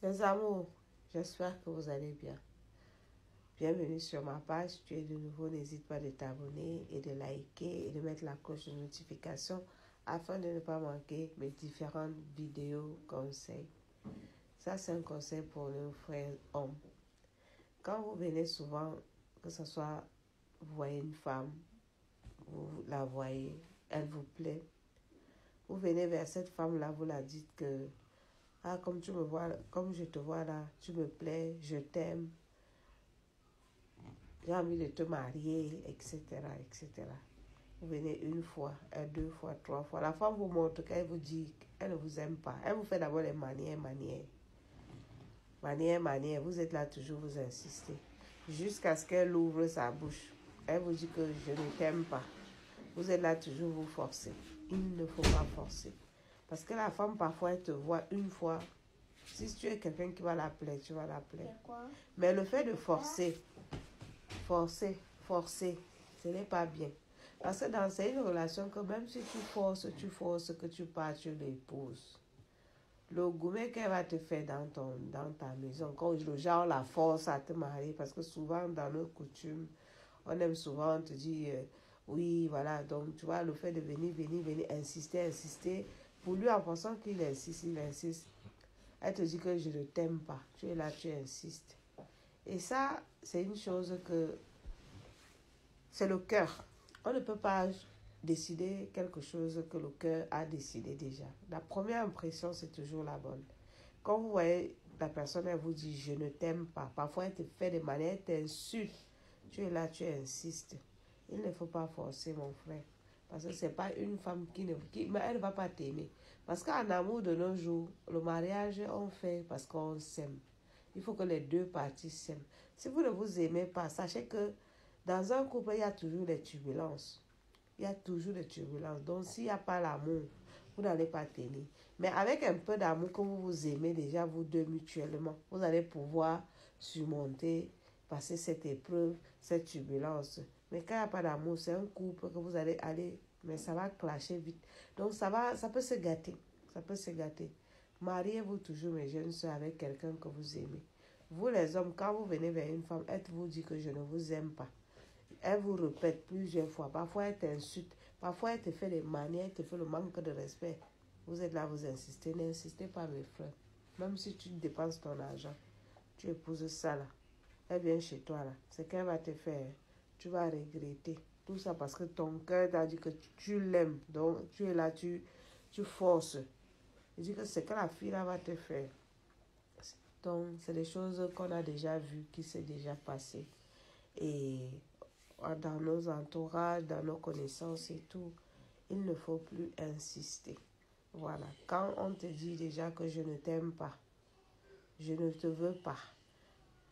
Les amours, j'espère que vous allez bien. Bienvenue sur ma page. Si tu es de nouveau, n'hésite pas de t'abonner et de liker et de mettre la cloche de notification afin de ne pas manquer mes différentes vidéos conseils. Ça, c'est un conseil pour nos frères hommes. Quand vous venez souvent, que ce soit vous voyez une femme, vous la voyez, elle vous plaît, vous venez vers cette femme-là, vous la dites que ah, comme tu me vois, comme je te vois là, tu me plais, je t'aime, j'ai envie de te marier, etc., etc. Vous venez une fois, deux fois, trois fois. La femme vous montre qu'elle vous dit qu'elle ne vous aime pas. Elle vous fait d'abord les manières. Vous êtes là toujours, vous insistez. Jusqu'à ce qu'elle ouvre sa bouche. Elle vous dit que je ne t'aime pas. Vous êtes là toujours, vous forcez. Il ne faut pas forcer. Parce que la femme, parfois, elle te voit une fois. Si tu es quelqu'un qui va l'appeler, tu vas l'appeler. Mais le fait de forcer, ce n'est pas bien. Parce que c'est une relation que même si tu forces, que tu pars, tu l'épouses. Le gourmet qu'elle va te faire dans ta maison, quand le genre la force à te marier, parce que souvent dans nos coutumes, on aime souvent te dire, oui, voilà, donc tu vois, le fait de venir, insister, pour lui en pensant qu'il insiste, elle te dit que je ne t'aime pas, tu es là, tu insistes. Et ça, c'est une chose que, c'est le cœur. On ne peut pas décider quelque chose que le cœur a décidé déjà. La première impression, c'est toujours la bonne. Quand vous voyez la personne, elle vous dit « je ne t'aime pas », parfois elle te fait des manières, elle t'insulte. Tu es là, tu insistes. Il ne faut pas forcer, mon frère. Parce que ce n'est pas une femme mais elle ne va pas t'aimer. Parce qu'en amour de nos jours, le mariage, on fait parce qu'on s'aime. Il faut que les deux parties s'aiment. Si vous ne vous aimez pas, sachez que dans un couple, il y a toujours des turbulences. Il y a toujours des turbulences. Donc, s'il n'y a pas l'amour, vous n'allez pas tenir. Mais avec un peu d'amour que vous vous aimez déjà, vous deux mutuellement, vous allez pouvoir surmonter, passer cette épreuve, cette turbulence. Mais quand il n'y a pas d'amour, c'est un couple que vous allez aller, mais ça va clasher vite. Donc, ça peut se gâter. Ça peut se gâter. Mariez-vous toujours, mes jeunes soeurs, avec quelqu'un que vous aimez. Vous, les hommes, quand vous venez vers une femme, elle vous dit que je ne vous aime pas. Elle vous répète plusieurs fois. Parfois, elle t'insulte. Parfois, elle te fait des manières, elle te fait le manque de respect. Vous êtes là, vous insistez. N'insistez pas, mes frères. Même si tu dépenses ton argent, tu épouses ça là. Elle vient chez toi là. C'est qu'elle va te faire. Tu vas regretter. Tout ça parce que ton cœur t'a dit que tu l'aimes. Donc, tu es là, tu forces. Je dis que c'est que la fille là va te faire. Donc, c'est des choses qu'on a déjà vues, qui s'est déjà passé. Et dans nos entourages, dans nos connaissances et tout, il ne faut plus insister. Voilà. Quand on te dit déjà que je ne t'aime pas, je ne te veux pas,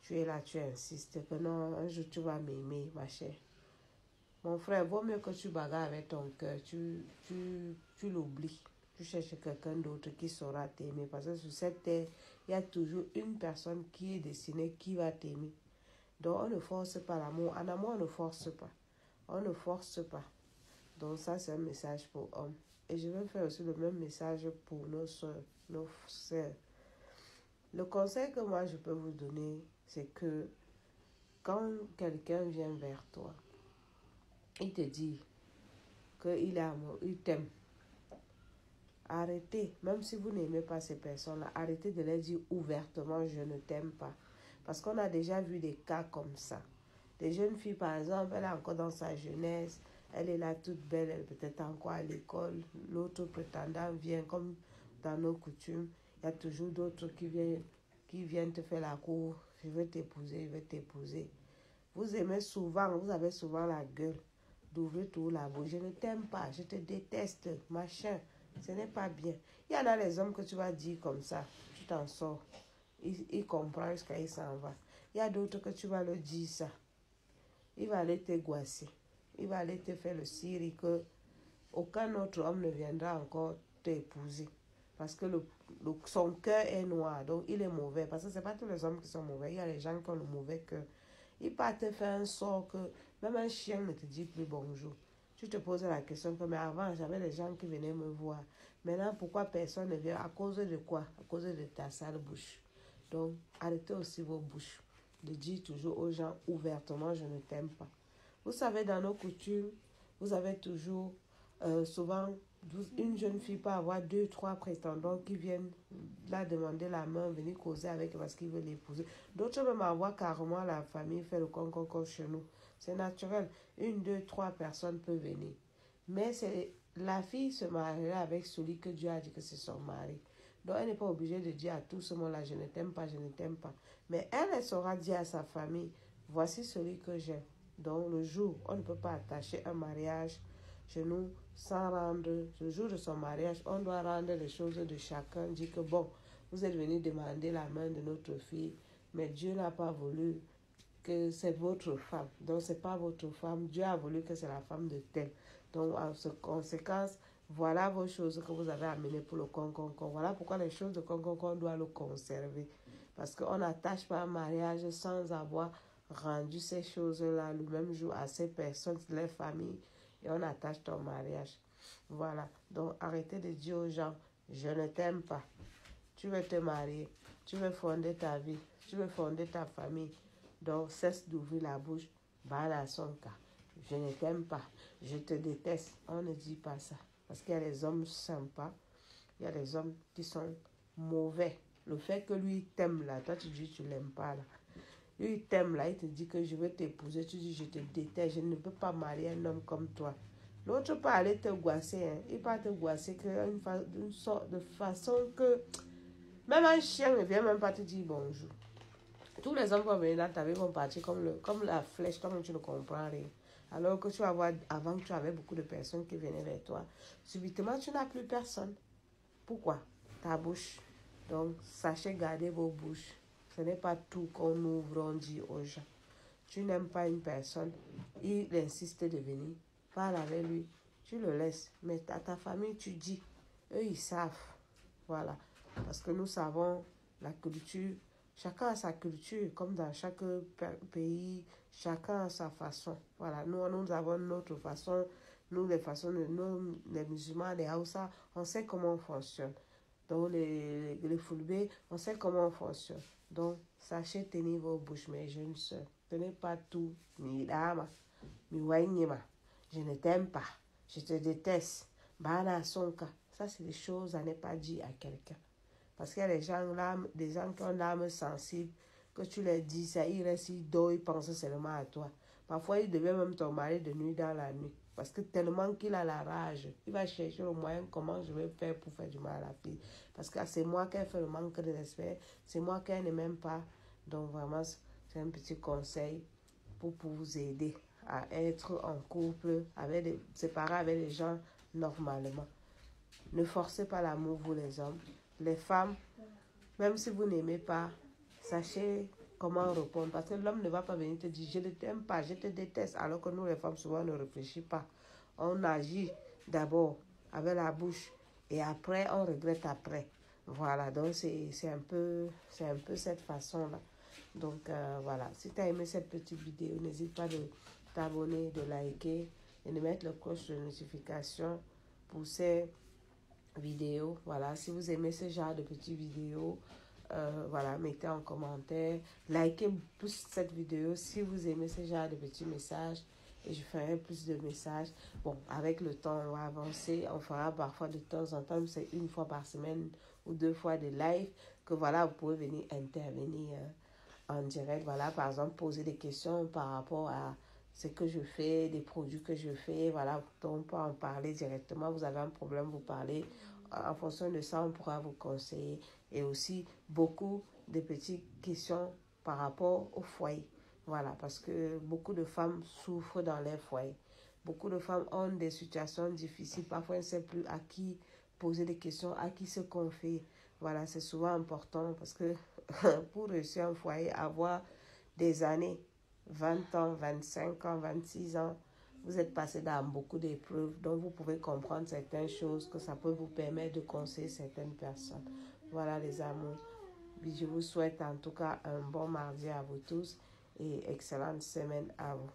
tu es là, tu insistes que non, un jour tu vas m'aimer, ma chère. Mon frère, vaut mieux que tu bagarres avec ton cœur, tu l'oublies. Tu cherches quelqu'un d'autre qui saura t'aimer. Parce que sur cette terre, il y a toujours une personne qui est destinée, qui va t'aimer. Donc, on ne force pas l'amour. En amour, on ne force pas. On ne force pas. Donc, ça, c'est un message pour hommes. Et je vais faire aussi le même message pour nos soeurs, nos sœurs. Le conseil que moi, je peux vous donner, c'est que quand quelqu'un vient vers toi, il te dit qu'il est amoureux, il t'aime. Arrêtez, même si vous n'aimez pas ces personnes-là, arrêtez de leur dire ouvertement « je ne t'aime pas ». Parce qu'on a déjà vu des cas comme ça. Des jeunes filles, par exemple, elle est encore dans sa jeunesse, elle est là toute belle, elle est peut-être encore à l'école. L'autre prétendant vient, comme dans nos coutumes, il y a toujours d'autres qui viennent te faire la cour. Je veux t'épouser. Vous aimez souvent, vous avez souvent la gueule d'ouvrir tout la bouche. Je ne t'aime pas, je te déteste, machin. Ce n'est pas bien. Il y en a les hommes que tu vas dire comme ça, tu t'en sors. Il comprend jusqu'à il s'en va. Il y a d'autres que tu vas leur dire ça. Il va aller te goisser. Il va aller te faire le ciri que aucun autre homme ne viendra encore t'épouser. Parce que son cœur est noir, donc il est mauvais. Parce que ce n'est pas tous les hommes qui sont mauvais. Il y a les gens qui ont le mauvais cœur. Il part te faire un sort que même un chien ne te dit plus bonjour. Tu te poses la question que, mais avant, j'avais des gens qui venaient me voir. Maintenant, pourquoi personne ne vient? À cause de quoi? À cause de ta sale bouche. Donc, arrêtez aussi vos bouches de dire toujours aux gens ouvertement, je ne t'aime pas. Vous savez, dans nos coutumes, vous avez toujours, souvent, une jeune fille peut avoir 2, 3 prétendants qui viennent la demander la main, venir causer avec parce qu'ils veulent l'épouser. D'autres même avoir carrément la famille fait le concombre chez nous. C'est naturel. 1, 2, 3 personnes peuvent venir. Mais c'est la fille se mariera avec celui que Dieu a dit que c'est son mari. Donc elle n'est pas obligée de dire à tout ce monde-là, je ne t'aime pas, je ne t'aime pas. Mais elle saura dire à sa famille, voici celui que j'aime. Donc le jour, on ne peut pas attacher un mariage chez nous sans rendre, le jour de son mariage, on doit rendre les choses de chacun, dire que bon, vous êtes venu demander la main de notre fille, mais Dieu n'a pas voulu que c'est votre femme. Donc c'est pas votre femme, Dieu a voulu que c'est la femme de tel. Donc en conséquence, voilà vos choses que vous avez amenées pour le concombre. Voilà pourquoi les choses de concombre, on doit le conserver. Parce qu'on n'attache pas un mariage sans avoir rendu ces choses-là le même jour à ces personnes, les familles, et on attache ton mariage. Voilà. Donc arrêtez de dire aux gens, je ne t'aime pas. Tu veux te marier, tu veux fonder ta vie, tu veux fonder ta famille. Donc cesse d'ouvrir la bouche. Bala son cas. Je ne t'aime pas, je te déteste. On ne dit pas ça. Parce qu'il y a des hommes sympas, il y a des hommes qui sont mauvais. Le fait que lui t'aime là, toi tu dis que tu l'aimes pas là. Lui il t'aime là, il te dit que je veux t'épouser, tu dis je te déteste, je ne peux pas marier un homme comme toi. L'autre peut aller te goisser, hein. Il peut te goisser d'une sorte de façon que même un chien ne vient même pas te dire bonjour. Tous les hommes vont venir dans ta vie vont partir comme la flèche, toi-même tu ne comprends rien. Alors que tu vas voir, avant tu avais beaucoup de personnes qui venaient vers toi. Subitement, tu n'as plus personne. Pourquoi? Ta bouche. Donc, sachez garder vos bouches. Ce n'est pas tout qu'on ouvre, on dit aux gens. Tu n'aimes pas une personne, il insiste de venir, parle avec lui, tu le laisses. Mais à ta famille, tu dis, eux, ils savent. Voilà. Parce que nous savons la culture. Chacun a sa culture, comme dans chaque pays, chacun a sa façon. Voilà, nous avons notre façon, nous, les musulmans, les Haoussa, on sait comment on fonctionne. Donc, les Fulbés, on sait comment on fonctionne. Donc, sachez tenir vos bouches, mes jeunes sœurs. Tenez pas tout, mi dama, mi waignema. Je ne t'aime pas, je te déteste. Bana sonka. Ça, c'est des choses à ne pas dire à quelqu'un. Parce qu'il y a des gens qui ont l'âme sensible, que tu leur dis ça, ils restent, ils dorment, ils pensent seulement à toi. Parfois, il devait même ton mari de nuit dans la nuit. Parce que tellement qu'il a la rage, il va chercher le moyen comment je vais faire pour faire du mal à la fille. Parce que c'est moi qui ai fait le manque de respect, c'est moi qui ne m'aime pas. Donc vraiment, c'est un petit conseil pour vous aider à être en couple, séparé avec les gens normalement. Ne forcez pas l'amour, vous les hommes. Les femmes, même si vous n'aimez pas, sachez comment répondre. Parce que l'homme ne va pas venir te dire, je ne t'aime pas, je te déteste. Alors que nous, les femmes, souvent, on ne réfléchit pas. On agit d'abord avec la bouche et après, on regrette après. Voilà, donc c'est un peu cette façon-là. Donc voilà, si tu as aimé cette petite vidéo, n'hésite pas de t'abonner, de liker et de mettre le cloche de notification pour ces vidéos. Voilà, si vous aimez ce genre de petites vidéos, voilà, mettez en commentaire, likez plus cette vidéo si vous aimez ce genre de petits messages et je ferai plus de messages. Bon, avec le temps, on va avancer, on fera parfois de temps en temps, c'est 1 fois par semaine ou 2 fois de live que voilà, vous pouvez venir intervenir en direct. Voilà, par exemple, poser des questions par rapport à ce que je fais, des produits que je fais. Voilà, donc on peut en parler directement. Vous avez un problème, vous parlez. En fonction de ça, on pourra vous conseiller. Et aussi, beaucoup de petites questions par rapport au foyer. Voilà, parce que beaucoup de femmes souffrent dans leur foyer. Beaucoup de femmes ont des situations difficiles. Parfois, on ne sait plus à qui poser des questions, à qui se confier. Voilà, c'est souvent important parce que pour réussir un foyer, avoir des années, 20 ans, 25 ans, 26 ans, vous êtes passé dans beaucoup d'épreuves, donc vous pouvez comprendre certaines choses, que ça peut vous permettre de conseiller certaines personnes. Voilà les amours. Je vous souhaite en tout cas un bon mardi à vous tous et excellente semaine à vous.